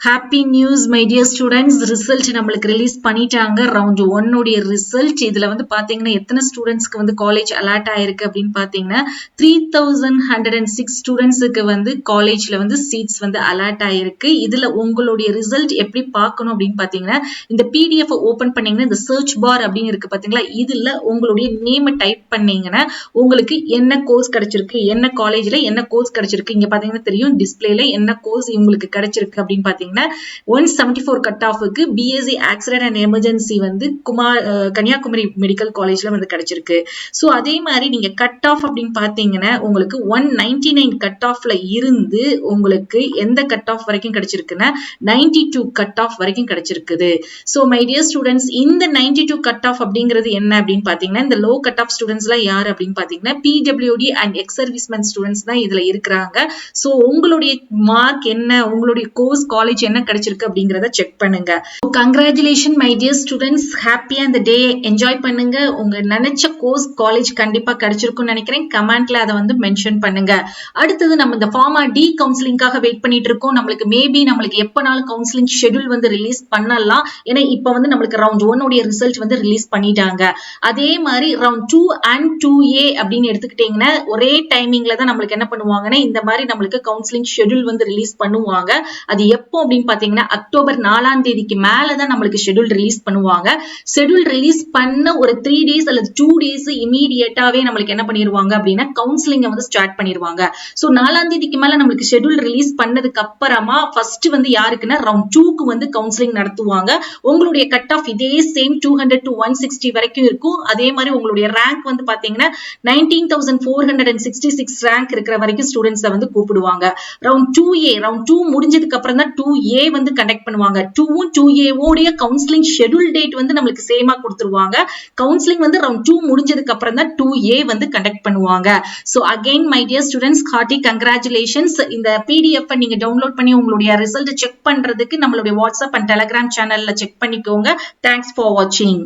Happy news my dear students, result நம்மளுக்கு release பண்ணிட்டாங்க. Round 1 உடைய ரிசல்ட். இதுல பாத்தீங்கன்னா எத்தனை ஸ்டூடெண்ட்ஸ்க்கு காலேஜ் அலாட் ஆயிருக்கு அப்படின்னு பாத்தீங்கன்னா 3106 ஸ்டூடெண்ட்ஸுக்கு காலேஜ்ல சீட்ஸ் அலாட் ஆயிருக்கு. இதுல உங்களுடைய ரிசல்ட் எப்படி பார்க்கணும் அப்படின்னு பாத்தீங்கன்னா இந்த பிடிஎஃப் ஓபன் பண்ணீங்கன்னா இந்த சர்ச் பார் அப்படின்னு இருக்கு பாத்தீங்களா, இதுல உங்களுடைய நேம் டைப் பண்ணீங்கன்னா உங்களுக்கு என்ன கோர்ஸ் கிடைச்சிருக்கு, என்ன காலேஜ்ல என்ன கோர்ஸ் கிடைச்சிருக்கு இங்க பாத்தீங்கன்னா தெரியும். டிஸ்பிளேல என்ன கோர்ஸ் உங்களுக்கு கிடைச்சிருக்கு அப்படின்னு பாத்தீங்கன்னா 174 கட் ஆஃப்க்கு BSc accident and emergency Kanyakumari medical காலேஜ்ல கிடைச்சிருக்கு. சோ அதே மாதிரி நீங்க கட் ஆஃப் அப்படின்னு பாத்தீங்கன்னா உங்களுக்கு 199 கட் ஆஃப்ல இருந்து உங்களுக்கு எந்த கட் ஆஃப் வரைக்கும் கிடைச்சிருக்குன்னா 92 கட் ஆஃப் வரைக்கும் கிடைச்சிருக்குது. சோ மை டியர் ஸ்டூடெண்ட்ஸ், இந்த 92 கட் ஆஃப் அப்படிங்கிறது என்ன அப்படின்னு பாத்தீங்கன்னா இந்த லோ கட் ஆஃப் ஸ்டூடெண்ட்ஸ் எல்லாம் யாரு அப்படின்னு பாத்தீங்கன்னா PWD and X serviceman students தான் இதுல இருக்கிறாங்க. சோ உங்களுடைய மார்க் என்ன, உங்களுடைய கோர்ஸ் காலேஜ் என்ன கிடைச்சிருக்கு அப்படிங்கறத செக் பண்ணுங்க. கங்க்ராச்சுலேஷன் மை டியர் ஸ்டூடெண்ட்ஸ், ஹாப்பியா இந்த டே என்ஜாய் பண்ணுங்க. உங்க நினைச்ச கோர்ஸ் காலேஜ் கண்டிப்பா கிடைச்சிருக்கும்னு நினைக்கிறேன். கமெண்ட்ல அதை மென்ஷன் பண்ணுங்க. அடுத்தது நம்ம இந்த ஃபார்மா டி கவுன்சிலிங்காக வெயிட் பண்ணிட்டு இருக்கோம். நம்மளுக்கு எப்பனாலும் கவுன்சிலிங் ஷெட்யூல் ரிலீஸ் பண்ணலாம். ஏன்னா இப்ப நம்மளுக்கு ரவுண்ட் 1 உடைய ரிசல்ட் ரிலீஸ் பண்ணிட்டாங்க. அதே மாதிரி ரவுண்ட் 2 அண்ட் 2A அப்படின்னு எடுத்துக்கிட்டீங்கன்னா ஒரே டைமிங்ல தான் நம்மளுக்கு என்ன பண்ணுவாங்கன்னா இந்த மாதிரி நம்மளுக்கு கவுன்சிலிங் ஷெட்யூல் ரிலீஸ் பண்ணுவாங்க. அது எப்போ அப்படின்னு பாத்தீங்கன்னா அக்டோபர் 4ஆம் தேதிக்கு மேலதான் நம்மளுக்கு ஷெட்யூல் ரிலீஸ் பண்ணுவாங்க. ஷெட்யூல் ரிலீஸ் பண்ண ஒரு 3 டேஸ் அல்லது 2 டேஸ் இமீடியட்டாவே நம்மளுக்கு என்ன பண்ணிடுவாங்க அப்படின்னா கவுன்சிலிங் ஸ்டார்ட் பண்ணிடுவாங்க. சோ 4ஆம் தேதிக்கு மேல நம்மளுக்கு ஷெட்யூல் ரிலீஸ் பண்ணதுக்கு அப்புறமா ஃபர்ஸ்ட் யாருக்குன்னா ரவுண்ட் 2க்கு கவுன்சிலிங் நடத்துவாங்க. உங்களுடைய கட் ஆஃப் இதே சேம் 200 to 160 வரைக்கும் இருக்கும். அதே மாதிரி உங்களுடைய ரேங்க் பாத்தீங்கன்னா 19,466 ரேங்க் இருக்கிற வரைக்கும் ஸ்டூடெண்ட்ஸ் கூப்பிடுவாங்க. ரவுண்ட் 2A ரவுண்ட் 2 முடிஞ்சதுக்கு அப்புறம் தான் 2A கண்டக்ட் பண்ணுவாங்க. 2வும் 2A உடைய கவுன்சிலிங் ஷெட்யூல் டேட் நம்மளுக்கு சேமா கொடுத்துருவாங்க. கவுன்சிலிங் ரவுண்ட் 2 முடிஞ்சதுக்கு அப்புறம் தான் 2A கண்டக்ட் பண்ணுவாங்க. So again my dear students, hearty congratulations. இந்த PDF நீங்க டவுன்லோட் பண்ணி உங்களுடைய ரிசல்ட் செக் பண்றதுக்கு நம்மளுடைய வாட்ஸ்அப் அண்ட் டெலிகிராம் சேனல்ல செக் பண்ணிக்கோங்க. தேங்க்ஸ் ஃபார் வாட்சிங்.